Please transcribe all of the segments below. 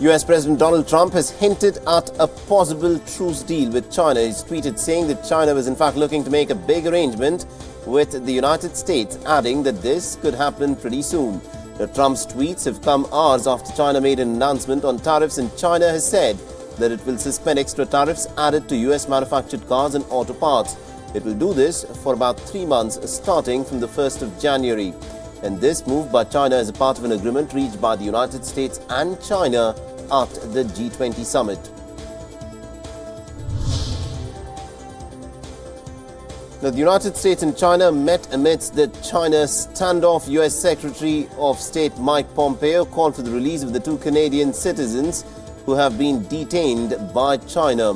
US President Donald Trump has hinted at a possible truce deal with China. He's tweeted saying that China was in fact looking to make a big arrangement with the United States, adding that this could happen pretty soon. Now, Trump's tweets have come hours after China made an announcement on tariffs, and China has said that it will suspend extra tariffs added to US manufactured cars and auto parts. It will do this for about 3 months starting from the 1st of January. And this move by China is a part of an agreement reached by the United States and China at the G20 summit. Now, the United States and China met amidst the China standoff. US Secretary of State Mike Pompeo called for the release of the 2 Canadian citizens who have been detained by China.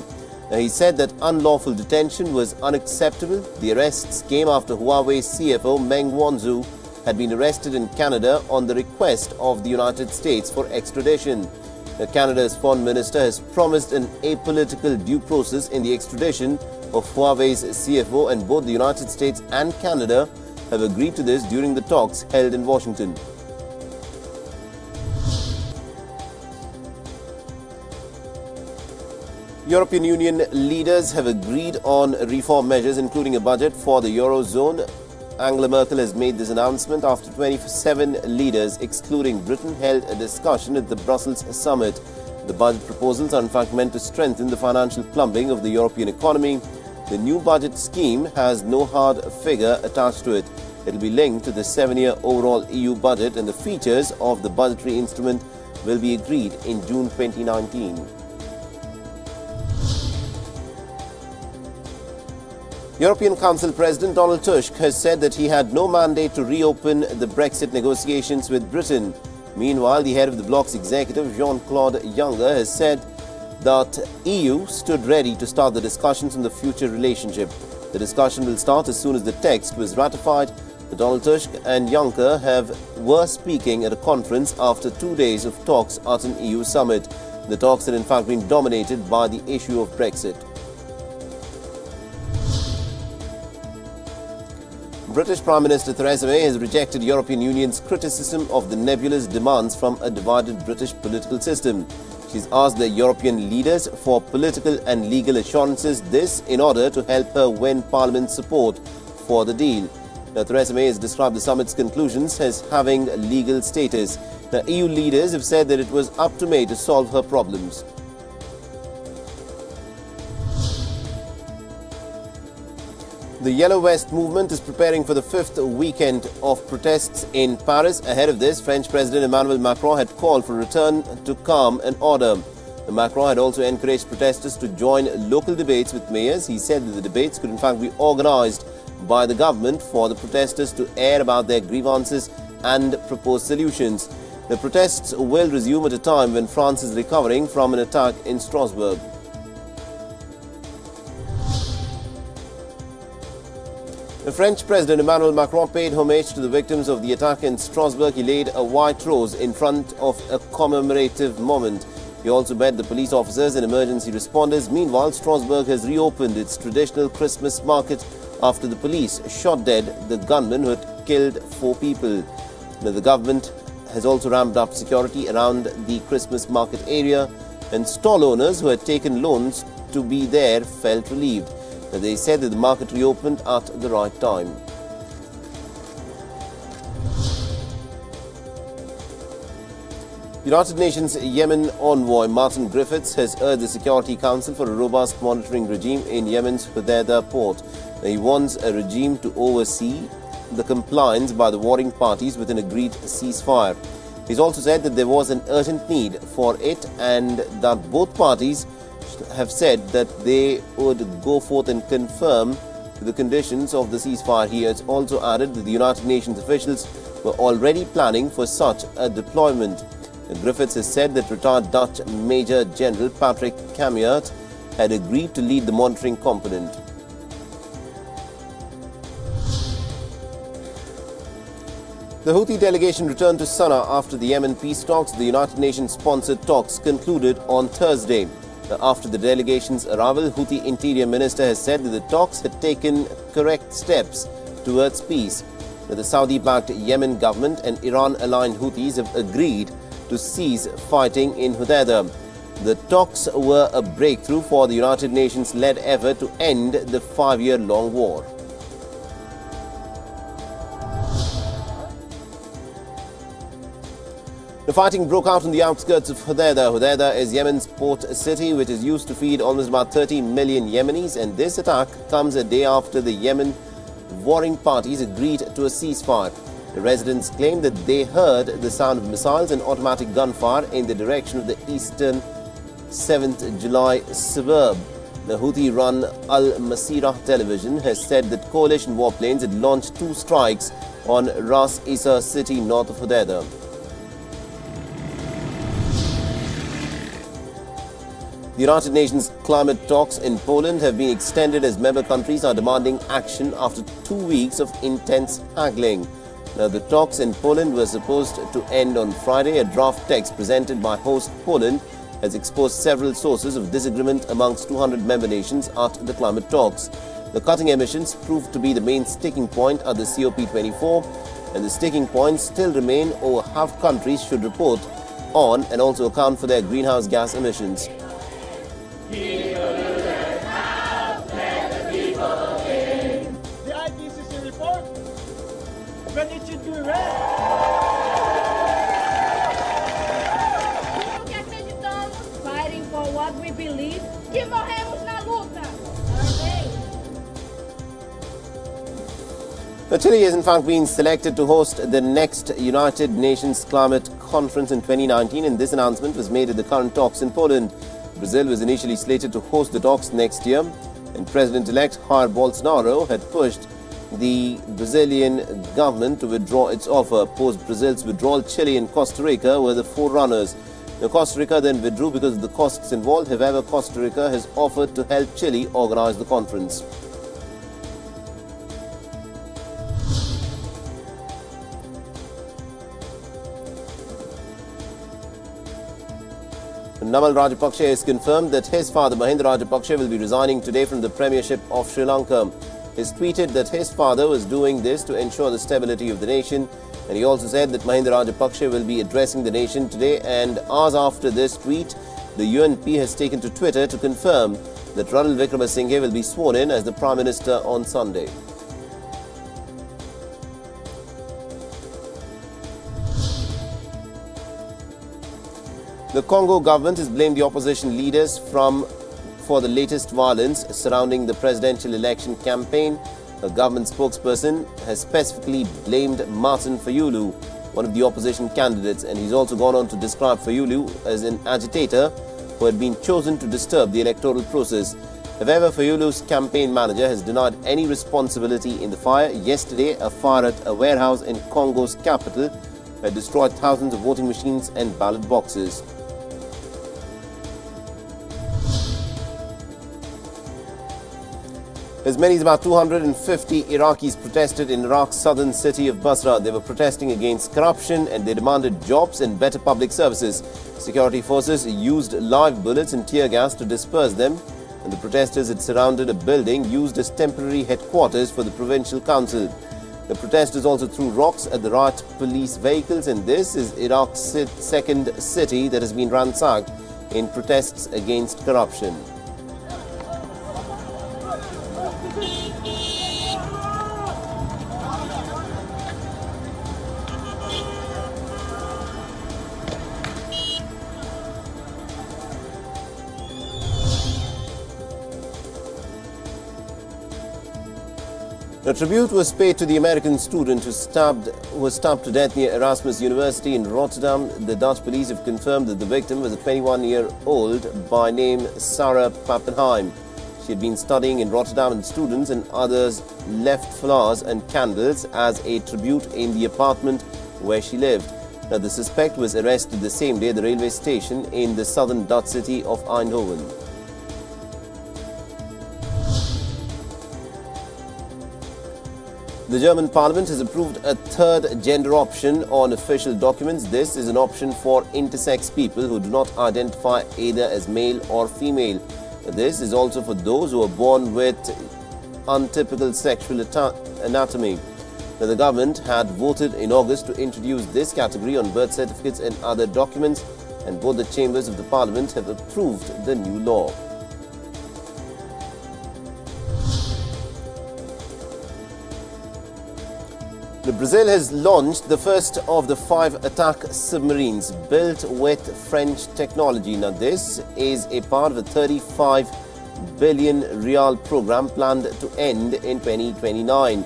Now, he said that unlawful detention was unacceptable. The arrests came after Huawei's CFO Meng Wanzhou had been arrested in Canada on the request of the United States for extradition. Now, Canada's foreign minister has promised an apolitical due process in the extradition of Huawei's CFO, and both the United States and Canada have agreed to this during the talks held in Washington. European Union leaders have agreed on reform measures, including a budget for the Eurozone. Angela Merkel has made this announcement after 27 leaders, excluding Britain, held a discussion at the Brussels summit. The budget proposals are in fact meant to strengthen the financial plumbing of the European economy. The new budget scheme has no hard figure attached to it. It will be linked to the 7-year overall EU budget, and the features of the budgetary instrument will be agreed in June 2019. European Council President Donald Tusk has said that he had no mandate to reopen the Brexit negotiations with Britain. Meanwhile, the head of the bloc's executive, Jean-Claude Juncker, has said that EU stood ready to start the discussions on the future relationship. The discussion will start as soon as the text was ratified. Donald Tusk and Juncker were speaking at a conference after 2 days of talks at an EU summit. The talks had in fact been dominated by the issue of Brexit. British Prime Minister Theresa May has rejected European Union's criticism of the nebulous demands from a divided British political system. She's asked the European leaders for political and legal assurances, this in order to help her win Parliament's support for the deal. Now, Theresa May has described the summit's conclusions as having legal status. The EU leaders have said that it was up to May to solve her problems. The Yellow Vest movement is preparing for the 5th weekend of protests in Paris. Ahead of this, French President Emmanuel Macron had called for a return to calm and order. Macron had also encouraged protesters to join local debates with mayors. He said that the debates could in fact be organized by the government for the protesters to air about their grievances and propose solutions. The protests will resume at a time when France is recovering from an attack in Strasbourg. The French President Emmanuel Macron paid homage to the victims of the attack in Strasbourg. He laid a white rose in front of a commemorative moment. He also met the police officers and emergency responders. Meanwhile, Strasbourg has reopened its traditional Christmas market after the police shot dead the gunman who had killed 4 people. Now, the government has also ramped up security around the Christmas market area, and stall owners who had taken loans to be there felt relieved. They said that the market reopened at the right time. United Nations Yemen envoy Martin Griffiths has urged the Security Council for a robust monitoring regime in Yemen's Hodeidah port. He wants a regime to oversee the compliance by the warring parties with an agreed ceasefire. He's also said that there was an urgent need for it, and that both parties have said that they would go forth and confirm the conditions of the ceasefire. He has also added that the United Nations officials were already planning for such a deployment. Griffiths has said that retired Dutch Major General Patrick Cammaert had agreed to lead the monitoring component. The Houthi delegation returned to Sana'a after the Yemen peace talks. The United Nations-sponsored talks concluded on Thursday. After the delegation's arrival, Houthi Interior Minister has said that the talks had taken correct steps towards peace. The Saudi-backed Yemen government and Iran-aligned Houthis have agreed to cease fighting in Hodeidah. The talks were a breakthrough for the United Nations-led effort to end the 5-year-long war. The fighting broke out on the outskirts of Hodeidah. Hodeidah is Yemen's port city, which is used to feed almost about 30 million Yemenis, and this attack comes a day after the Yemen warring parties agreed to a ceasefire. The residents claim that they heard the sound of missiles and automatic gunfire in the direction of the eastern 7th July suburb. The Houthi-run Al-Masirah television has said that coalition warplanes had launched 2 strikes on Ras Isa city north of Hodeidah. The United Nations climate talks in Poland have been extended as member countries are demanding action after 2 weeks of intense haggling. Now, the talks in Poland were supposed to end on Friday. A draft text presented by host Poland has exposed several sources of disagreement amongst 200 member nations at the climate talks. The cutting emissions proved to be the main sticking point at the COP24, and the sticking points still remain over half countries should report on and also account for their greenhouse gas emissions. The IPCC report, when it should be read. Que acreditamos, fighting for what we believe, que morremos na luta. Chile has in fact been selected to host the next United Nations Climate Conference in 2019, and this announcement was made at the current talks in Poland. Brazil was initially slated to host the talks next year, and President-elect Jair Bolsonaro had pushed the Brazilian government to withdraw its offer. Post Brazil's withdrawal, Chile and Costa Rica were the forerunners. Now, Costa Rica then withdrew because of the costs involved. However, Costa Rica has offered to help Chile organize the conference. Namal Rajapaksa has confirmed that his father, Mahinda Rajapaksa, will be resigning today from the premiership of Sri Lanka. He has tweeted that his father was doing this to ensure the stability of the nation, and he also said that Mahinda Rajapaksa will be addressing the nation today. And hours after this tweet, the UNP has taken to Twitter to confirm that Ranil Wickremesinghe will be sworn in as the Prime Minister on Sunday. The Congo government has blamed the opposition leaders for the latest violence surrounding the presidential election campaign. A government spokesperson has specifically blamed Martin Fayulu, one of the opposition candidates, and he's also gone on to describe Fayulu as an agitator who had been chosen to disturb the electoral process. However, Fayulu's campaign manager has denied any responsibility in the fire. Yesterday, a fire at a warehouse in Congo's capital had destroyed thousands of voting machines and ballot boxes. As many as about 250 Iraqis protested in Iraq's southern city of Basra. They were protesting against corruption and they demanded jobs and better public services. Security forces used live bullets and tear gas to disperse them, and the protesters had surrounded a building used as temporary headquarters for the provincial council. The protesters also threw rocks at the riot police vehicles, and this is Iraq's second city that has been ransacked in protests against corruption. A tribute was paid to the American student who was stabbed to death near Erasmus University in Rotterdam. The Dutch police have confirmed that the victim was a 21-year-old by name Sarah Pappenheim. She had been studying in Rotterdam, and students and others left flowers and candles as a tribute in the apartment where she lived. Now, the suspect was arrested the same day at the railway station in the southern Dutch city of Eindhoven. The German parliament has approved a third gender option on official documents. This is an option for intersex people who do not identify either as male or female. This is also for those who are born with untypical sexual anatomy. Now, the government had voted in August to introduce this category on birth certificates and other documents, and both the chambers of the parliament have approved the new law. Brazil has launched the first of the 5 attack submarines built with French technology. Now, this is a part of a 35 billion real program planned to end in 2029.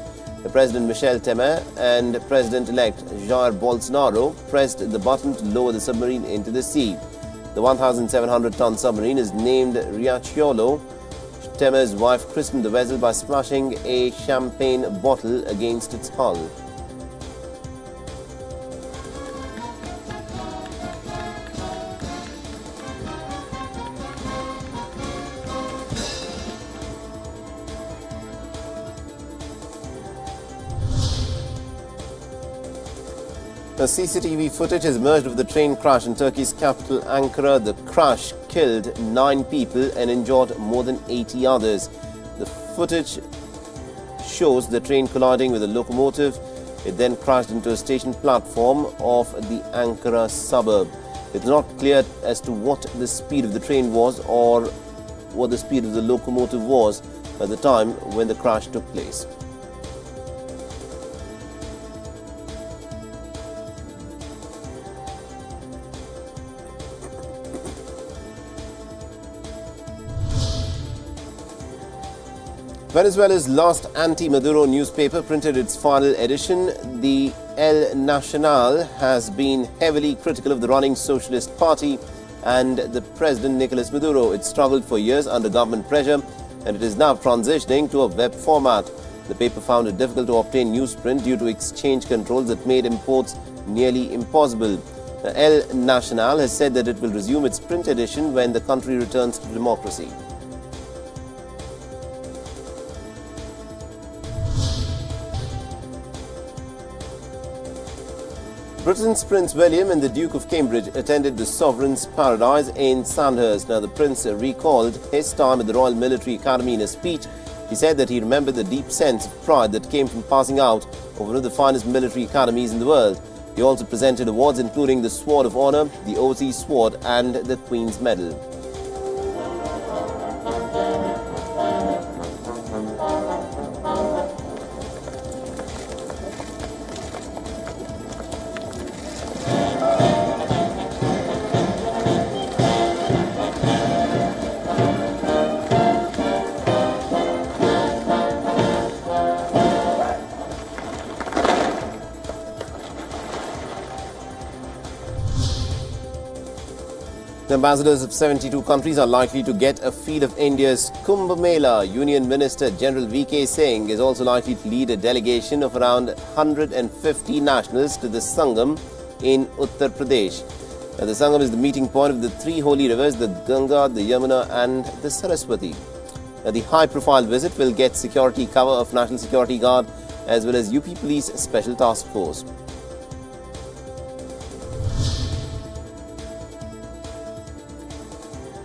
President Michel Temer and President-elect Jair Bolsonaro pressed the button to lower the submarine into the sea. The 1,700-ton submarine is named Riachuelo. Temer's wife christened the vessel by splashing a champagne bottle against its hull. The CCTV footage has emerged of the train crash in Turkey's capital, Ankara. The crash killed 9 people and injured more than 80 others. The footage shows the train colliding with a locomotive. It then crashed into a station platform of the Ankara suburb. It's not clear as to what the speed of the train was or what the speed of the locomotive was at the time when the crash took place. Venezuela's last anti-Maduro newspaper printed its final edition. The El Nacional has been heavily critical of the running Socialist Party and the President Nicolas Maduro. It struggled for years under government pressure, and it is now transitioning to a web format. The paper found it difficult to obtain newsprint due to exchange controls that made imports nearly impossible. El Nacional has said that it will resume its print edition when the country returns to democracy. Britain's Prince William and the Duke of Cambridge attended the Sovereign's Paradise in Sandhurst. Now, the Prince recalled his time at the Royal Military Academy in a speech. He said that he remembered the deep sense of pride that came from passing out of one of the finest military academies in the world. He also presented awards including the Sword of Honour, the Overseas Sword and the Queen's Medal. The ambassadors of 72 countries are likely to get a feel of India's Kumbh Mela. Union Minister General V.K. Singh is also likely to lead a delegation of around 150 nationals to the Sangam in Uttar Pradesh. Now, the Sangam is the meeting point of the 3 holy rivers, the Ganga, the Yamuna and the Saraswati. Now, the high-profile visit will get security cover of National Security Guard as well as UP Police Special Task Force.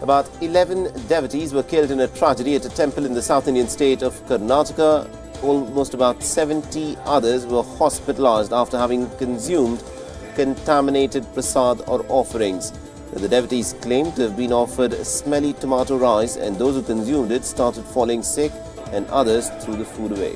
About 11 devotees were killed in a tragedy at a temple in the South Indian state of Karnataka. Almost about 70 others were hospitalized after having consumed contaminated prasad or offerings. The devotees claimed to have been offered smelly tomato rice, and those who consumed it started falling sick and others threw the food away.